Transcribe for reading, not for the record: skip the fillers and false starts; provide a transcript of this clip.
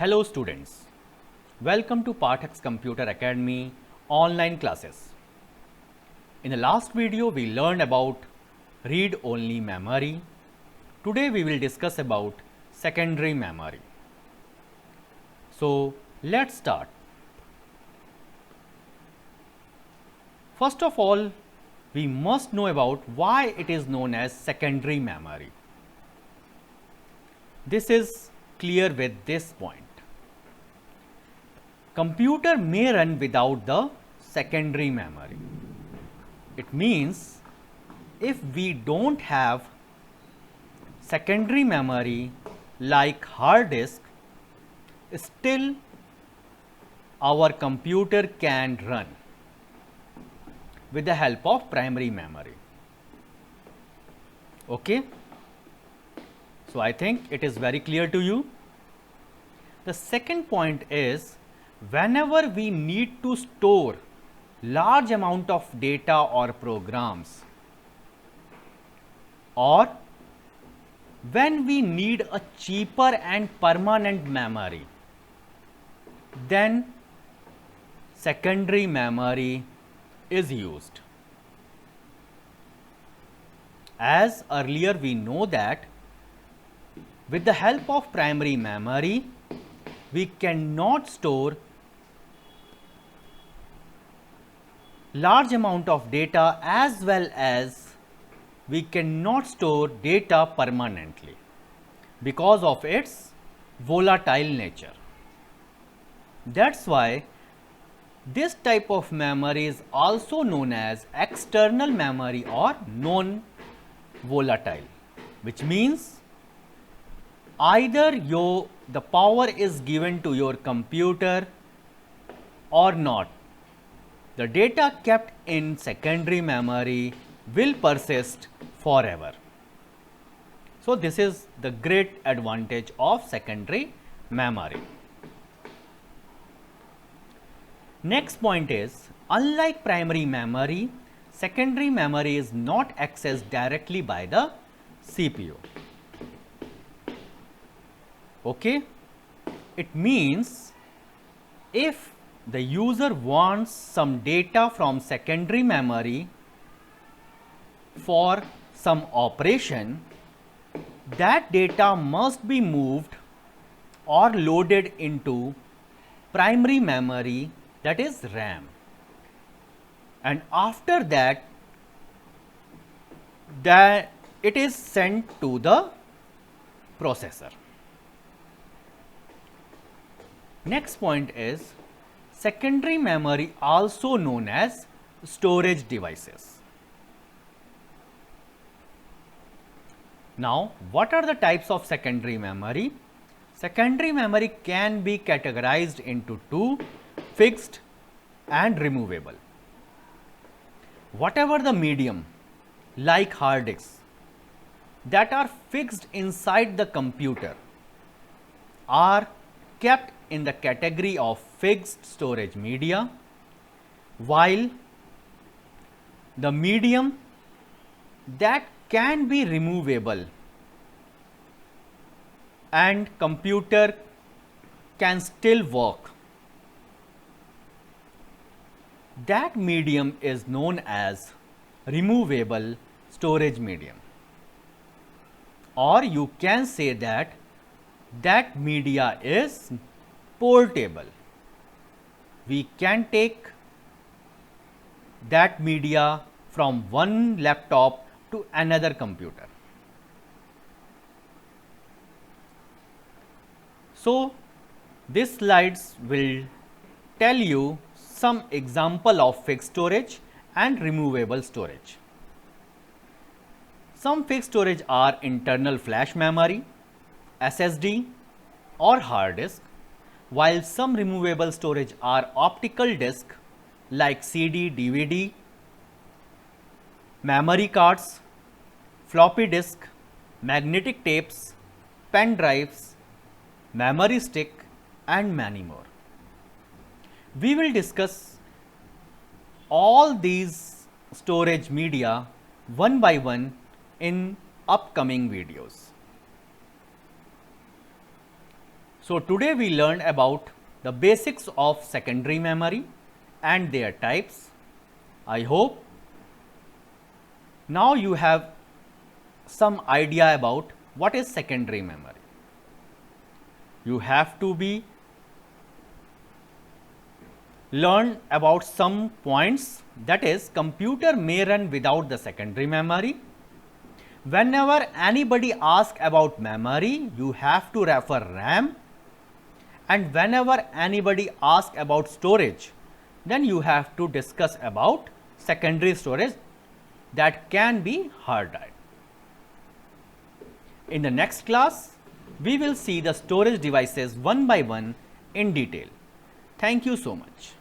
Hello students, welcome to Pathak's Computer Academy online classes. In the last video we learned about read-only memory. Today we will discuss about secondary memory. So let's start. First of all, we must know about why it is known as secondary memory. This is clear with this point. Computer may run without the secondary memory. It means if we don't have secondary memory like hard disk, still our computer can run with the help of primary memory. Okay? So I think it is very clear to you. The second point is whenever we need to store large amount of data or programs, or when we need a cheaper and permanent memory, then secondary memory is used. As earlier we know that with the help of primary memory, we cannot store large amount of data as well as we cannot store data permanently because of its volatile nature. That's why this type of memory is also known as external memory or non-volatile, which means either the power is given to your computer or not. The data kept in secondary memory will persist forever. So this is the great advantage of secondary memory. Next point is, unlike primary memory, secondary memory is not accessed directly by the CPU. Okay? It means if the user wants some data from secondary memory for some operation, that data must be moved or loaded into primary memory, that is RAM, and after that it is sent to the processor. Next point is secondary memory, also known as storage devices. Now, what are the types of secondary memory? Secondary memory can be categorized into two: fixed and removable. Whatever the medium, like hard disks, that are fixed inside the computer are kept in the category of fixed storage media, while the medium that can be removable and computer can still work, that medium is known as removable storage medium, or you can say that that media is portable. We can take that media from one laptop to another computer. So these slides will tell you some example of fixed storage and removable storage. Some fixed storage are internal flash memory, SSD or hard disk, while some removable storage are optical disk like CD, DVD, memory cards, floppy disk, magnetic tapes, pen drives, memory stick and many more. We will discuss all these storage media one by one in upcoming videos. So today we learned about the basics of secondary memory and their types. I hope now you have some idea about what is secondary memory. You have to be learn about some points, that is computer may run without the secondary memory. Whenever anybody asks about memory, you have to refer RAM, and whenever anybody asks about storage, then you have to discuss about secondary storage, that can be hard drive. In the next class, we will see the storage devices one by one in detail. Thank you so much.